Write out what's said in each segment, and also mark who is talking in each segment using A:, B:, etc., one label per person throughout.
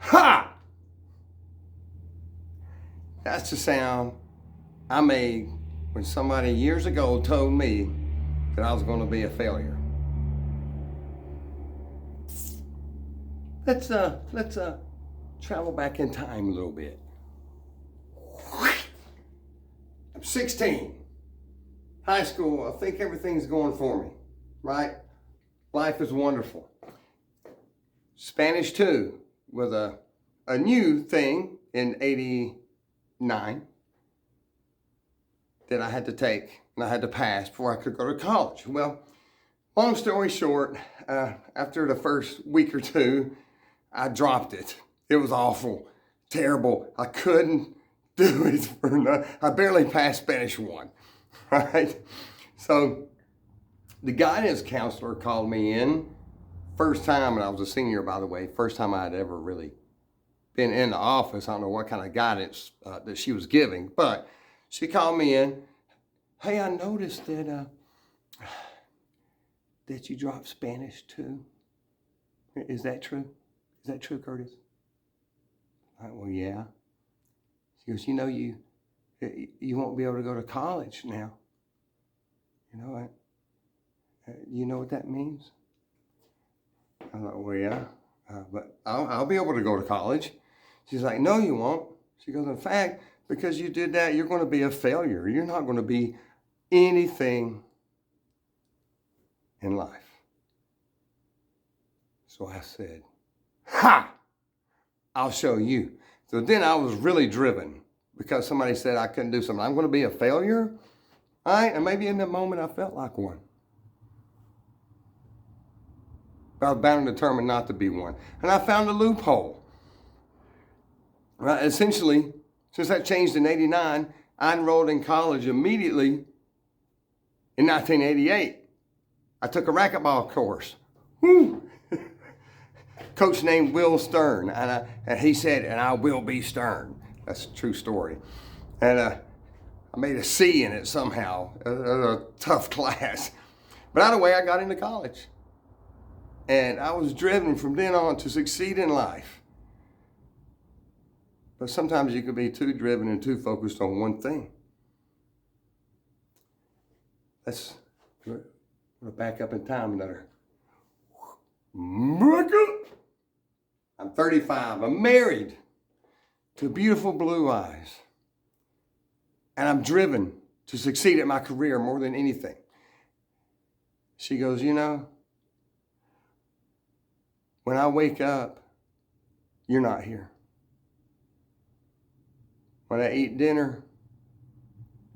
A: Ha! That's the sound I made when somebody years ago told me that I was going to be a failure. Let's travel back in time a little bit. I'm 16. High school, I think everything's going for me, right? Life is wonderful. Spanish 2 was a new thing in 89 that I had to take and I had to pass before I could go to college. Well, long story short, after the first week or two, I dropped it. It was awful, terrible. I couldn't do it for nothing. I barely passed Spanish 1, right? So the guidance counselor called me in, first time, and I was a senior, by the way, first time I had ever really been in the office. I don't know what kind of guidance that she was giving, but she called me in. Hey, I noticed that you dropped Spanish 2. Is that true? Is that true, Curtis? Well, yeah. She goes, you won't be able to go to college now. You know what? You know what that means? I thought, well, yeah, but I'll be able to go to college. She's like, no, you won't. She goes, in fact, because you did that, you're going to be a failure. You're not going to be anything in life. So I said, ha! I'll show you. So then I was really driven because somebody said I couldn't do something. I'm going to be a failure, all right? And maybe in that moment I felt like one. But I was bound and determined not to be one. And I found a loophole. Right? Essentially, since that changed in 89, I enrolled in college immediately in 1988. I took a racquetball course. Woo! Coach named Will Stern, and he said, and I will be Stern. That's a true story. And I made a C in it somehow. A tough class. But either way, I got into college. And I was driven from then on to succeed in life. But sometimes you can be too driven and too focused on one thing. Let's back up in time another. I'm 35. I'm married to beautiful blue eyes. And I'm driven to succeed at my career more than anything. She goes, when I wake up, you're not here. When I eat dinner,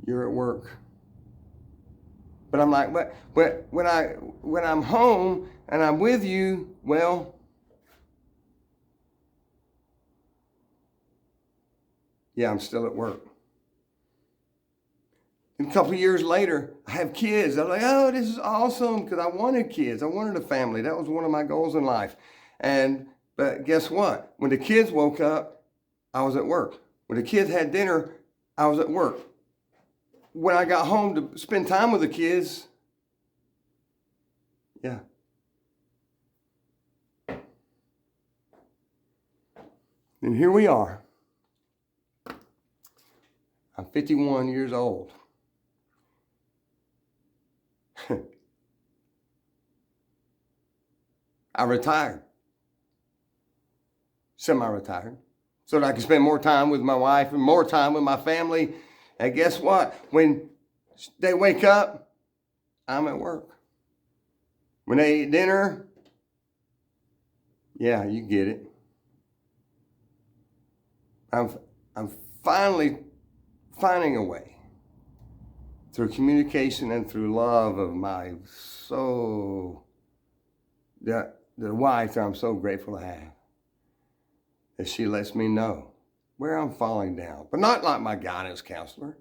A: you're at work. But I'm like, but when I'm home and I'm with you, well, yeah, I'm still at work. And a couple of years later, I have kids. I'm like, oh, this is awesome, because I wanted kids. I wanted a family. That was one of my goals in life. But guess what? When the kids woke up, I was at work. When the kids had dinner, I was at work. When I got home to spend time with the kids, yeah. And here we are. I'm 51 years old. I retired. Semi-retired. So that I can spend more time with my wife and more time with my family. And guess what? When they wake up, I'm at work. When they eat dinner, yeah, you get it. I'm finally finding a way through communication and through love of my the wife that I'm so grateful to have, that she lets me know where I'm falling down, but not like my guidance counselor,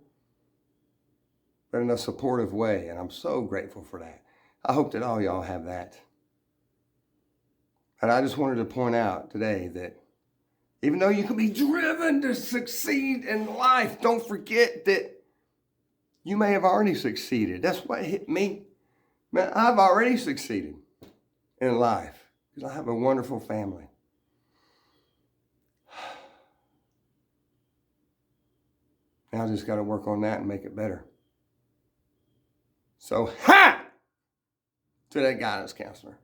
A: but in a supportive way, and I'm so grateful for that. I hope that all y'all have that. And I just wanted to point out today that even though you can be driven to succeed in life, don't forget that you may have already succeeded. That's what hit me. Man, I've already succeeded in life because I have a wonderful family. Now I just got to work on that and make it better. So, ha! To that guidance counselor.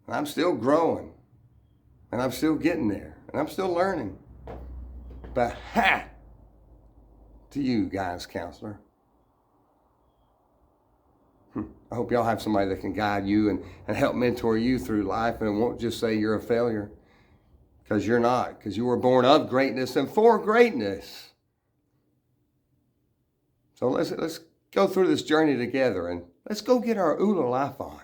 A: And I'm still growing. And I'm still getting there. And I'm still learning. But ha! To you, guidance counselor. I hope y'all have somebody that can guide you and help mentor you through life and won't just say you're a failure. Because you're not. Because you were born of greatness and for greatness. So let's go through this journey together and let's go get our OOLA life on.